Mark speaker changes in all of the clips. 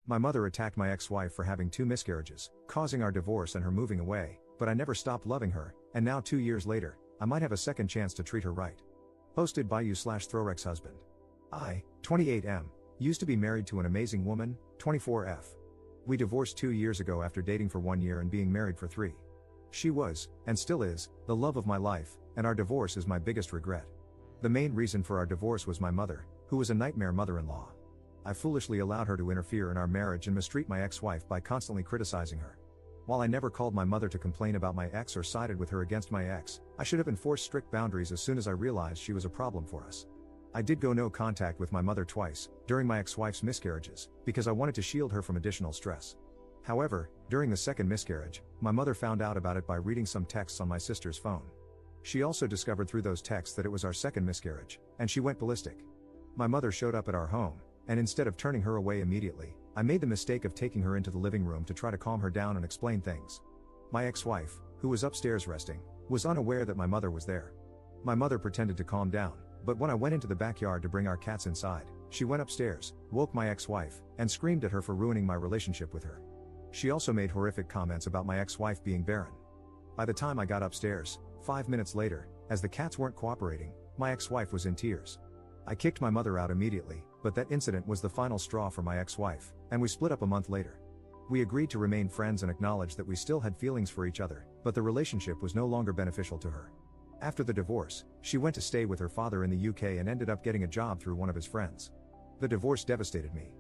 Speaker 1: My mother attacked my ex-wife for having 2 miscarriages, causing our divorce and her moving away, but I never stopped loving her, and now 2 years later, I might have a second chance to treat her right. Posted by you/Throwrex husband. I, 28M, used to be married to an amazing woman, 24F. We divorced 2 years ago after dating for 1 year and being married for 3. She was, and still is, the love of my life, and our divorce is my biggest regret. The main reason for our divorce was my mother, who was a nightmare mother-in-law. I foolishly allowed her to interfere in our marriage and mistreat my ex-wife by constantly criticizing her. While I never called my mother to complain about my ex or sided with her against my ex, I should have enforced strict boundaries as soon as I realized she was a problem for us. I did go no contact with my mother twice, during my ex-wife's miscarriages, because I wanted to shield her from additional stress. However, during the second miscarriage, my mother found out about it by reading some texts on my sister's phone. She also discovered through those texts that it was our second miscarriage, and she went ballistic. My mother showed up at our home, and instead of turning her away immediately, I made the mistake of taking her into the living room to try to calm her down and explain things. My ex-wife, who was upstairs resting, was unaware that my mother was there. My mother pretended to calm down, but when I went into the backyard to bring our cats inside, she went upstairs, woke my ex-wife, and screamed at her for ruining my relationship with her. She also made horrific comments about my ex-wife being barren. By the time I got upstairs, 5 minutes later, as the cats weren't cooperating, my ex-wife was in tears. I kicked my mother out immediately, but that incident was the final straw for my ex-wife, and we split up a month later. We agreed to remain friends and acknowledged that we still had feelings for each other, but the relationship was no longer beneficial to her. After the divorce, she went to stay with her father in the UK and ended up getting a job through one of his friends. The divorce devastated me.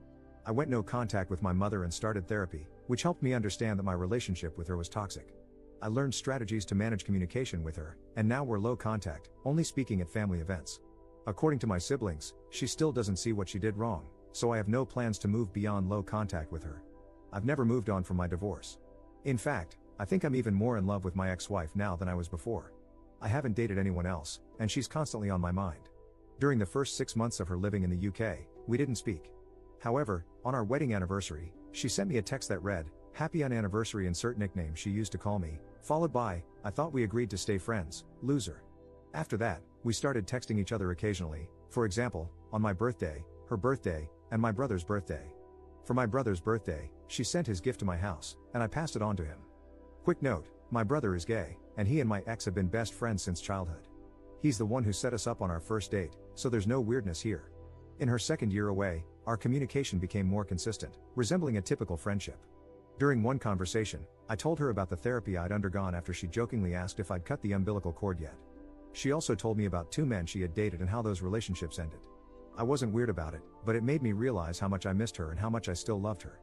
Speaker 1: I went no contact with my mother and started therapy, which helped me understand that my relationship with her was toxic. I learned strategies to manage communication with her, and now we're low contact, only speaking at family events. According to my siblings, she still doesn't see what she did wrong, so I have no plans to move beyond low contact with her. I've never moved on from my divorce. In fact, I think I'm even more in love with my ex-wife now than I was before. I haven't dated anyone else, and she's constantly on my mind. During the first 6 months of her living in the UK, we didn't speak. However, on our wedding anniversary, she sent me a text that read, "Happy anniversary, insert nickname she used to call me," followed by, "I thought we agreed to stay friends, loser." After that, we started texting each other occasionally, for example, on my birthday, her birthday, and my brother's birthday. For my brother's birthday, she sent his gift to my house, and I passed it on to him. Quick note, my brother is gay, and he and my ex have been best friends since childhood. He's the one who set us up on our first date, so there's no weirdness here. In her second year away, our communication became more consistent, resembling a typical friendship. During one conversation, I told her about the therapy I'd undergone after she jokingly asked if I'd cut the umbilical cord yet. She also told me about 2 men she had dated and how those relationships ended. I wasn't weird about it, but it made me realize how much I missed her and how much I still loved her.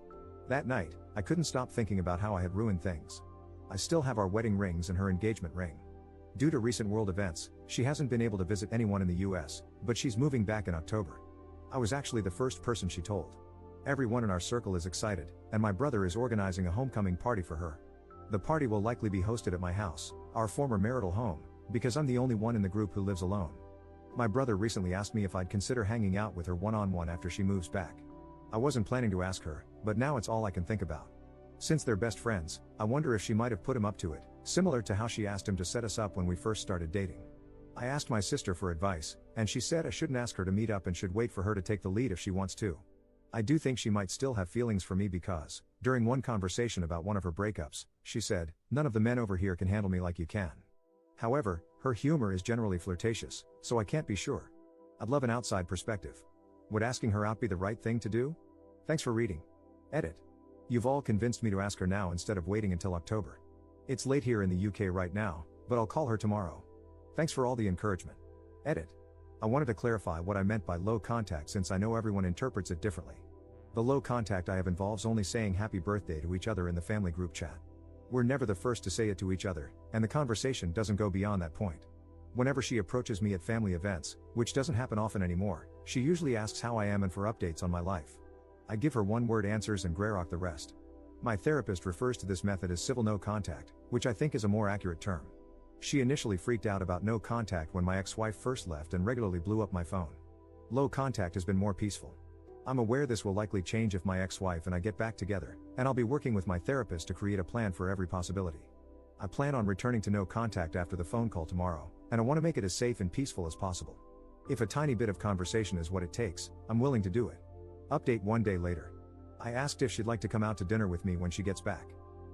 Speaker 1: That night, I couldn't stop thinking about how I had ruined things. I still have our wedding rings and her engagement ring. Due to recent world events, she hasn't been able to visit anyone in the US, but she's moving back in October. I was actually the first person she told. Everyone in our circle is excited, and my brother is organizing a homecoming party for her. The party will likely be hosted at my house, our former marital home, because I'm the only one in the group who lives alone. My brother recently asked me if I'd consider hanging out with her one-on-one after she moves back. I wasn't planning to ask her, but now it's all I can think about. Since they're best friends, I wonder if she might have put him up to it, similar to how she asked him to set us up when we first started dating. I asked my sister for advice, and she said I shouldn't ask her to meet up and should wait for her to take the lead if she wants to. I do think she might still have feelings for me because, during one conversation about one of her breakups, she said, "None of the men over here can handle me like you can." However, her humor is generally flirtatious, so I can't be sure. I'd love an outside perspective. Would asking her out be the right thing to do? Thanks for reading. Edit. You've all convinced me to ask her now instead of waiting until October. It's late here in the UK right now, but I'll call her tomorrow. Thanks for all the encouragement. Edit. I wanted to clarify what I meant by low contact since I know everyone interprets it differently. The low contact I have involves only saying happy birthday to each other in the family group chat. We're never the first to say it to each other, and the conversation doesn't go beyond that point. Whenever she approaches me at family events, which doesn't happen often anymore, she usually asks how I am and for updates on my life. I give her one-word answers and greyrock the rest. My therapist refers to this method as civil no contact, which I think is a more accurate term. She initially freaked out about no contact when my ex-wife first left and regularly blew up my phone. Low contact has been more peaceful. I'm aware this will likely change if my ex-wife and I get back together, and I'll be working with my therapist to create a plan for every possibility. I plan on returning to no contact after the phone call tomorrow, and I want to make it as safe and peaceful as possible. If a tiny bit of conversation is what it takes, I'm willing to do it. Update 1 day later. I asked if she'd like to come out to dinner with me when she gets back.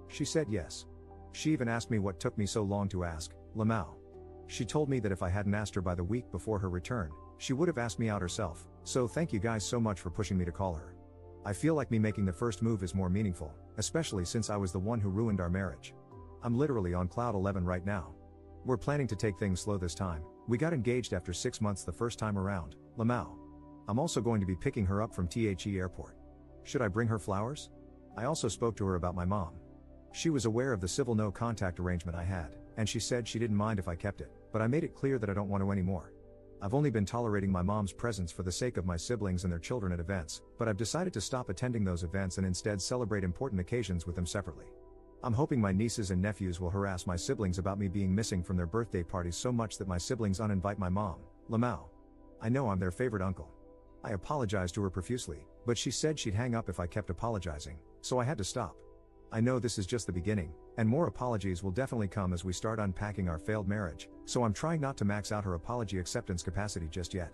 Speaker 1: She said yes. She even asked me what took me so long to ask, Lamau. She told me that if I hadn't asked her by the week before her return, she would have asked me out herself, so thank you guys so much for pushing me to call her. I feel like me making the first move is more meaningful, especially since I was the one who ruined our marriage. I'm literally on cloud 11 right now. We're planning to take things slow this time. We got engaged after 6 months the first time around, Lamau. I'm also going to be picking her up from THE airport. Should I bring her flowers? I also spoke to her about my mom. She was aware of the civil no contact arrangement I had, and she said she didn't mind if I kept it, but I made it clear that I don't want to anymore. I've only been tolerating my mom's presence for the sake of my siblings and their children at events, but I've decided to stop attending those events and instead celebrate important occasions with them separately. I'm hoping my nieces and nephews will harass my siblings about me being missing from their birthday parties so much that my siblings uninvite my mom, Lamau. I know I'm their favorite uncle. I apologized to her profusely, but she said she'd hang up if I kept apologizing, so I had to stop. I know this is just the beginning, and more apologies will definitely come as we start unpacking our failed marriage, so I'm trying not to max out her apology acceptance capacity just yet.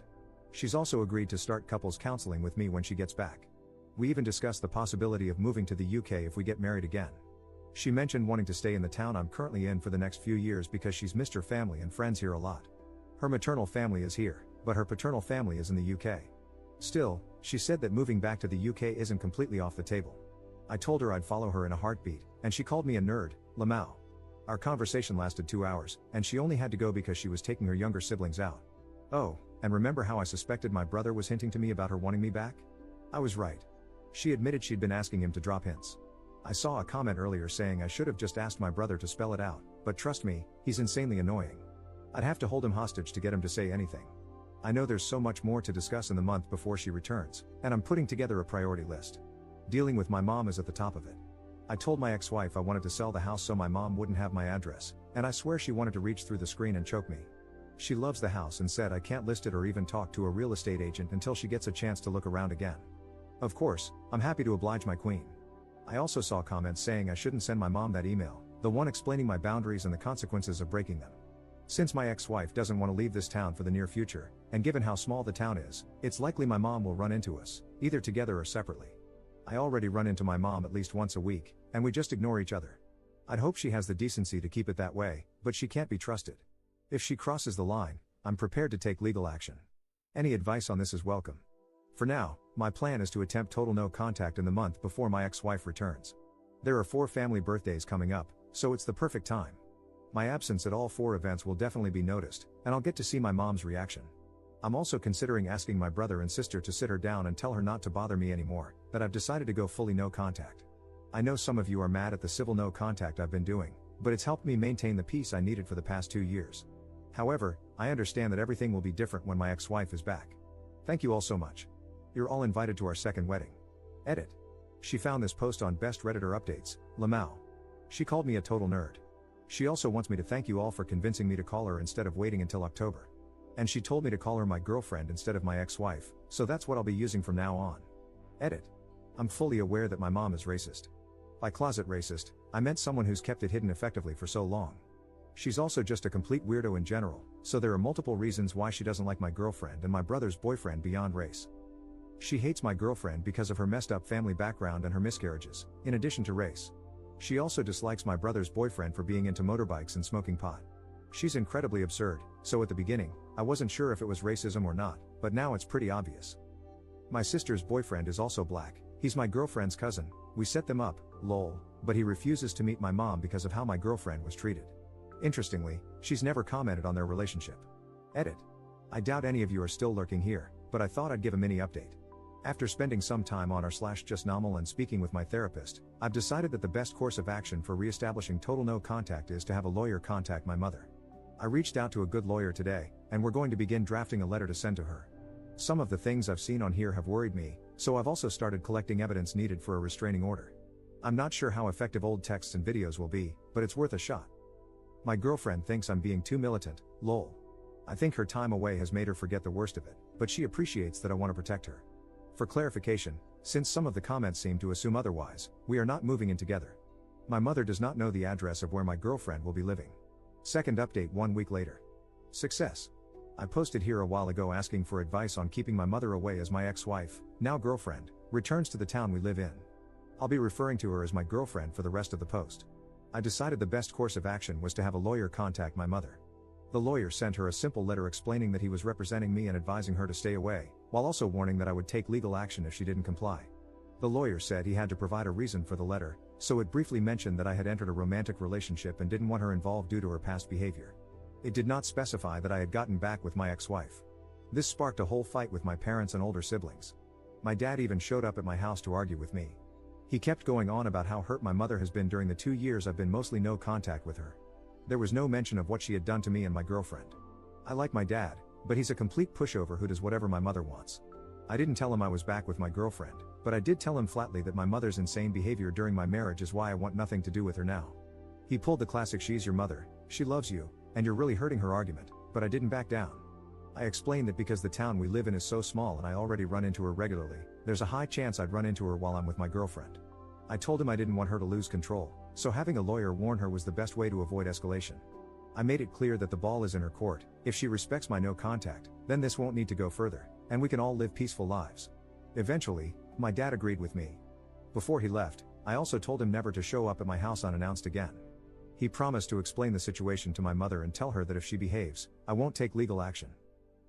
Speaker 1: She's also agreed to start couples counseling with me when she gets back. We even discussed the possibility of moving to the UK if we get married again. She mentioned wanting to stay in the town I'm currently in for the next few years because she's missed her family and friends here a lot. Her maternal family is here, but her paternal family is in the UK. Still, she said that moving back to the UK isn't completely off the table. I told her I'd follow her in a heartbeat, and she called me a nerd, Lamau. Our conversation lasted 2 hours, and she only had to go because she was taking her younger siblings out. Oh, and remember how I suspected my brother was hinting to me about her wanting me back? I was right. She admitted she'd been asking him to drop hints. I saw a comment earlier saying I should have just asked my brother to spell it out, but trust me, he's insanely annoying. I'd have to hold him hostage to get him to say anything. I know there's so much more to discuss in the month before she returns, and I'm putting together a priority list. Dealing with my mom is at the top of it. I told my ex-wife I wanted to sell the house so my mom wouldn't have my address, and I swear she wanted to reach through the screen and choke me. She loves the house and said I can't list it or even talk to a real estate agent until she gets a chance to look around again. Of course, I'm happy to oblige my queen. I also saw comments saying I shouldn't send my mom that email, the one explaining my boundaries and the consequences of breaking them. Since my ex-wife doesn't want to leave this town for the near future, and given how small the town is, it's likely my mom will run into us, either together or separately. I already run into my mom at least once a week, and we just ignore each other. I'd hope she has the decency to keep it that way, but she can't be trusted. If she crosses the line, I'm prepared to take legal action. Any advice on this is welcome. For now, my plan is to attempt total no contact in the month before my ex-wife returns. There are 4 family birthdays coming up, so it's the perfect time. My absence at all 4 events will definitely be noticed, and I'll get to see my mom's reaction. I'm also considering asking my brother and sister to sit her down and tell her not to bother me anymore, that I've decided to go fully no contact. I know some of you are mad at the civil no contact I've been doing, but it's helped me maintain the peace I needed for the past 2 years. However, I understand that everything will be different when my ex-wife is back. Thank you all so much. You're all invited to our second wedding. Edit. She found this post on Best Redditor Updates, Lamau. She called me a total nerd. She also wants me to thank you all for convincing me to call her instead of waiting until October. And she told me to call her my girlfriend instead of my ex-wife, so that's what I'll be using from now on. Edit. I'm fully aware that my mom is racist. By closet racist, I meant someone who's kept it hidden effectively for so long. She's also just a complete weirdo in general, so there are multiple reasons why she doesn't like my girlfriend and my brother's boyfriend beyond race. She hates my girlfriend because of her messed up family background and her miscarriages, in addition to race. She also dislikes my brother's boyfriend for being into motorbikes and smoking pot. She's incredibly absurd, so at the beginning, I wasn't sure if it was racism or not, but now it's pretty obvious. My sister's boyfriend is also black, he's my girlfriend's cousin, we set them up, lol, but he refuses to meet my mom because of how my girlfriend was treated. Interestingly, she's never commented on their relationship. Edit. I doubt any of you are still lurking here, but I thought I'd give a mini update. After spending some time on r/justnormal and speaking with my therapist, I've decided that the best course of action for re-establishing total no contact is to have a lawyer contact my mother. I reached out to a good lawyer today, and we're going to begin drafting a letter to send to her. Some of the things I've seen on here have worried me, so I've also started collecting evidence needed for a restraining order. I'm not sure how effective old texts and videos will be, but it's worth a shot. My girlfriend thinks I'm being too militant, lol. I think her time away has made her forget the worst of it, but she appreciates that I want to protect her. For clarification, since some of the comments seem to assume otherwise, we are not moving in together. My mother does not know the address of where my girlfriend will be living. Second update 1 week later. Success. I posted here a while ago asking for advice on keeping my mother away as my ex-wife, now girlfriend, returns to the town we live in. I'll be referring to her as my girlfriend for the rest of the post. I decided the best course of action was to have a lawyer contact my mother. The lawyer sent her a simple letter explaining that he was representing me and advising her to stay away, while also warning that I would take legal action if she didn't comply. The lawyer said he had to provide a reason for the letter, so it briefly mentioned that I had entered a romantic relationship and didn't want her involved due to her past behavior. It did not specify that I had gotten back with my ex-wife. This sparked a whole fight with my parents and older siblings. My dad even showed up at my house to argue with me. He kept going on about how hurt my mother has been during the 2 years I've been mostly no contact with her. There was no mention of what she had done to me and my girlfriend. I like my dad, but he's a complete pushover who does whatever my mother wants. I didn't tell him I was back with my girlfriend, but I did tell him flatly that my mother's insane behavior during my marriage is why I want nothing to do with her now. He pulled the classic "she's your mother, she loves you, and you're really hurting her" argument, but I didn't back down. I explained that because the town we live in is so small and I already run into her regularly, there's a high chance I'd run into her while I'm with my girlfriend. I told him I didn't want her to lose control, so having a lawyer warn her was the best way to avoid escalation. I made it clear that the ball is in her court. If she respects my no contact, then this won't need to go further, and we can all live peaceful lives. Eventually, my dad agreed with me. Before he left, I also told him never to show up at my house unannounced again. He promised to explain the situation to my mother and tell her that if she behaves, I won't take legal action.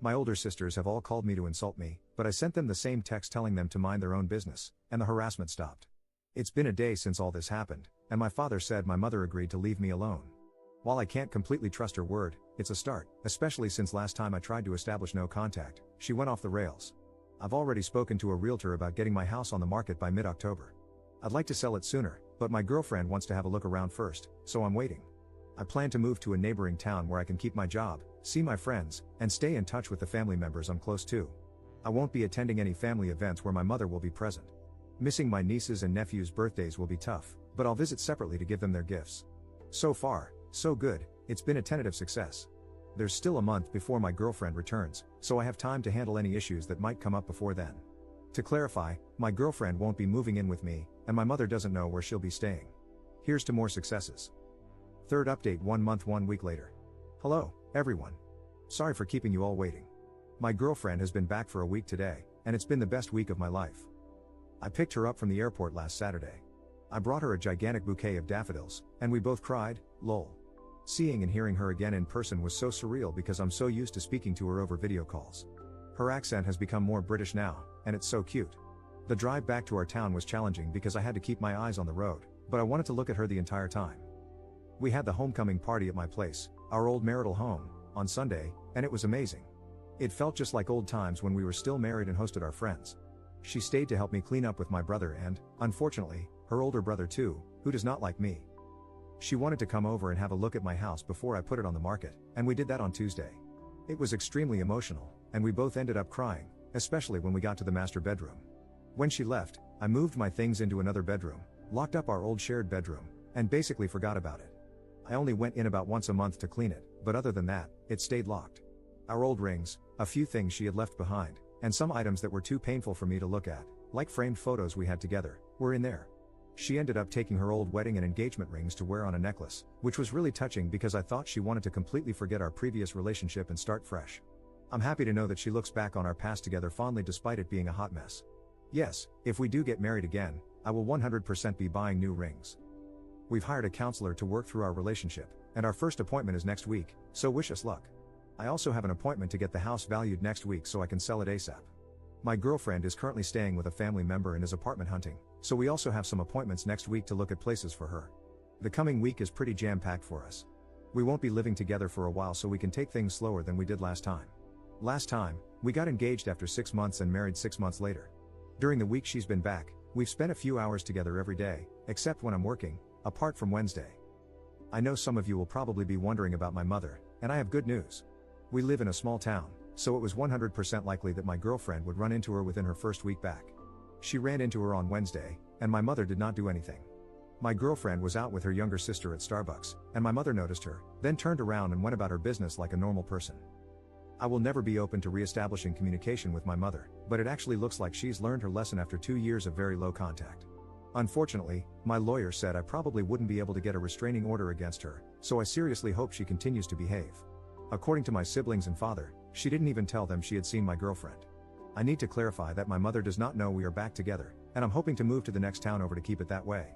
Speaker 1: My older sisters have all called me to insult me, but I sent them the same text telling them to mind their own business, and the harassment stopped. It's been a day since all this happened, and my father said my mother agreed to leave me alone. While I can't completely trust her word, it's a start, especially since last time I tried to establish no contact, she went off the rails. I've already spoken to a realtor about getting my house on the market by mid-October. I'd like to sell it sooner, but my girlfriend wants to have a look around first, so I'm waiting. I plan to move to a neighboring town where I can keep my job, see my friends, and stay in touch with the family members I'm close to. I won't be attending any family events where my mother will be present. Missing my nieces and nephews' birthdays will be tough, but I'll visit separately to give them their gifts. So far, so good, it's been a tentative success. There's still a month before my girlfriend returns, so I have time to handle any issues that might come up before then. To clarify, my girlfriend won't be moving in with me, and my mother doesn't know where she'll be staying. Here's to more successes. Third update 1 month 1 week later. Hello, everyone. Sorry for keeping you all waiting. My girlfriend has been back for a week today, and it's been the best week of my life. I picked her up from the airport last Saturday. I brought her a gigantic bouquet of daffodils, and we both cried, lol. Seeing and hearing her again in person was so surreal because I'm so used to speaking to her over video calls. Her accent has become more British now, and it's so cute. The drive back to our town was challenging because I had to keep my eyes on the road, but I wanted to look at her the entire time. We had the homecoming party at my place, our old marital home, on Sunday, and it was amazing. It felt just like old times when we were still married and hosted our friends. She stayed to help me clean up with my brother and, unfortunately, her older brother too, who does not like me. She wanted to come over and have a look at my house before I put it on the market, and we did that on Tuesday. It was extremely emotional, and we both ended up crying, especially when we got to the master bedroom. When she left, I moved my things into another bedroom, locked up our old shared bedroom, and basically forgot about it. I only went in about once a month to clean it, but other than that, it stayed locked. Our old rings, a few things she had left behind, and some items that were too painful for me to look at, like framed photos we had together, were in there. She ended up taking her old wedding and engagement rings to wear on a necklace, which was really touching because I thought she wanted to completely forget our previous relationship and start fresh. I'm happy to know that she looks back on our past together fondly despite it being a hot mess. Yes, if we do get married again, I will 100% be buying new rings. We've hired a counselor to work through our relationship, and our first appointment is next week, so wish us luck. I also have an appointment to get the house valued next week so I can sell it ASAP. My girlfriend is currently staying with a family member and is apartment hunting, so we also have some appointments next week to look at places for her. The coming week is pretty jam-packed for us. We won't be living together for a while so we can take things slower than we did last time. Last time, we got engaged after 6 months and married 6 months later. During the week she's been back, we've spent a few hours together every day, except when I'm working, apart from Wednesday. I know some of you will probably be wondering about my mother, and I have good news. We live in a small town, so it was 100% likely that my girlfriend would run into her within her first week back. She ran into her on Wednesday, and my mother did not do anything. My girlfriend was out with her younger sister at Starbucks, and my mother noticed her, then turned around and went about her business like a normal person. I will never be open to re-establishing communication with my mother, but it actually looks like she's learned her lesson after 2 years of very low contact. Unfortunately, my lawyer said I probably wouldn't be able to get a restraining order against her, so I seriously hope she continues to behave. According to my siblings and father, she didn't even tell them she had seen my girlfriend. I need to clarify that my mother does not know we are back together, and I'm hoping to move to the next town over to keep it that way.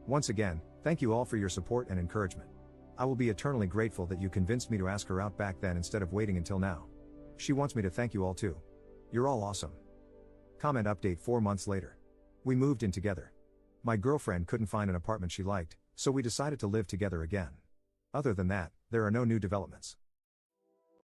Speaker 1: Once again, thank you all for your support and encouragement. I will be eternally grateful that you convinced me to ask her out back then instead of waiting until now. She wants me to thank you all too. You're all awesome. Comment update 4 months later. We moved in together. My girlfriend couldn't find an apartment she liked, so we decided to live together again. Other than that, there are no new developments.